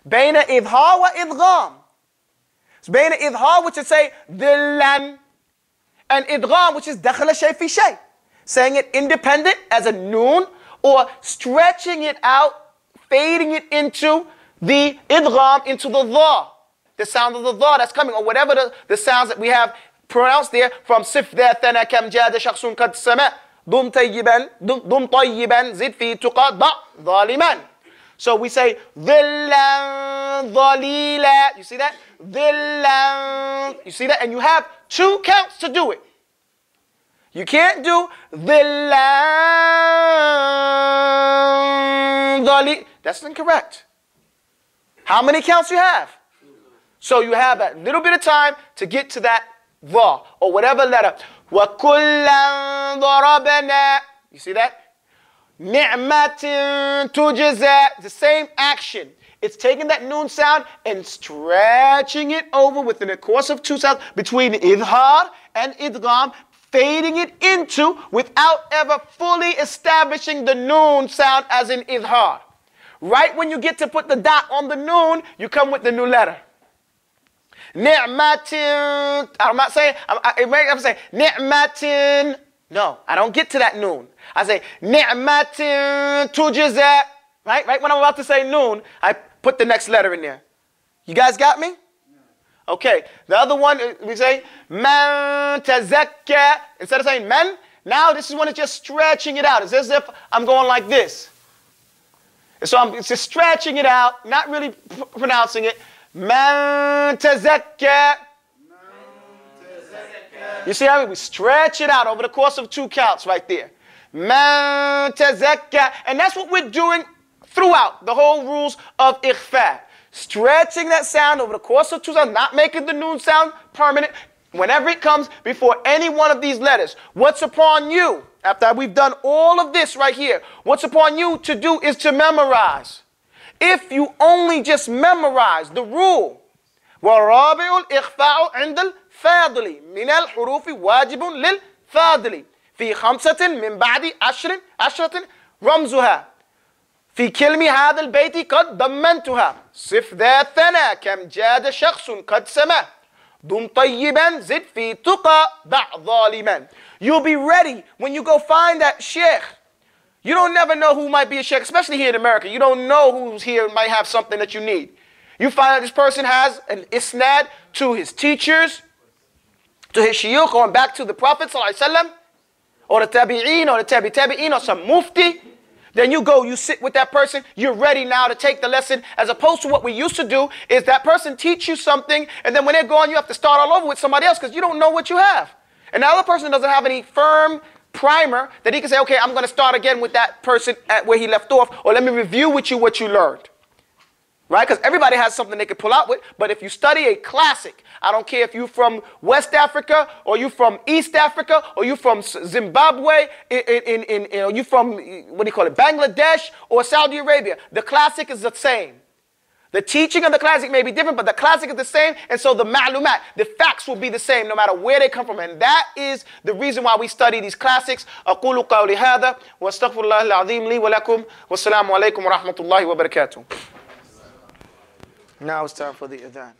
بين إظهار وإدغام. So بين إظهار, which is say ذِلًّا, and إدغام, which is دخل شيء في شيء. Saying it independent as a noon, or stretching it out, fading it into the idgham, into the dha, the sound of the dha that's coming, or whatever the sounds that we have pronounced there from sif dha thana kam jada shakhsun qad sama dum tayyiban zid fi tuqa da zaliman. So we say dhillan dhalila. You see that? Dhillan. You see that? And you have 2 counts to do it. You can't do dhillan dhali. That's incorrect. How many counts you have? So you have a little bit of time to get to that dha, or whatever letter. وَكُلًّا ضَرَبْنَا. You see that? نِعْمَةٍ تُجْزَى. The same action. It's taking that noon sound and stretching it over within the course of 2 sounds between idhar and idgham, fading it into without ever fully establishing the noon sound as in idhar. Right when you get to put the dot on the noon, you come with the new letter. Ni'matin. I'm not saying, I'm saying ni'matin. No, I don't get to that noon. I say ni'matin tujza. Right when I'm about to say noon, I put the next letter in there. You guys got me? Okay. The other one, we say man tazakka. Instead of saying man, now this is when it's just stretching it out. It's as if I'm going like this. And so I'm just stretching it out, not really pronouncing it. Man tazakka. You see how we stretch it out over the course of 2 counts right there. Man tazakka. And that's what we're doing throughout the whole rules of ikhfa. Stretching that sound over the course of 2 sounds, not making the noon sound permanent. Whenever it comes before any one of these letters, what's upon you, after we've done all of this right here, what's upon you to do is to memorize. If you only just memorize the rule, وَالرَّابِعُ الْإِخْفَاءُ عِنْدَ الْفَاضِلِ مِنَ الْحُرُوفِ وَاجِبٌ لِلْفَاضِلِ فِي خَمْسَةٍ مِنْ بَعْدِ عَشْرَةٍ رَمْزُهَا في كلمة هذا البيت قد ضمنتها صف ذا ثنا كم جاد شخص قد سما دم طيبا زد في تقى دع ظالما. You'll be ready when you go find that sheikh. You don't never know who might be a sheikh, especially here in America. You don't know who's here might have something that you need. You find out this person has an isnad to his teachers, to his shuyukh, going back to the Prophet ﷺ, or the tabi'een, or the tabi'een, or some mufti. Then you go, you sit with that person, you're ready now to take the lesson, as opposed to what we used to do is that person teach you something, and then when they're gone, you have to start all over with somebody else because you don't know what you have. And the other person doesn't have any firm primer that he can say, okay, I'm going to start again with that person at where he left off, or let me review with you what you learned. Right? Because everybody has something they can pull out with, but if you study a classic, I don't care if you're from West Africa, or you're from East Africa, or you're from Zimbabwe, or you're from, what do you call it, Bangladesh, or Saudi Arabia, the classic is the same. The teaching of the classic may be different, but the classic is the same, and so the ma'lumat, the facts will be the same no matter where they come from, and that is the reason why we study these classics. أقول قولي هذا واستغفر الله العظيم لي ولكم والسلام عليكم ورحمة الله وبركاته. Now it's time for the adhan.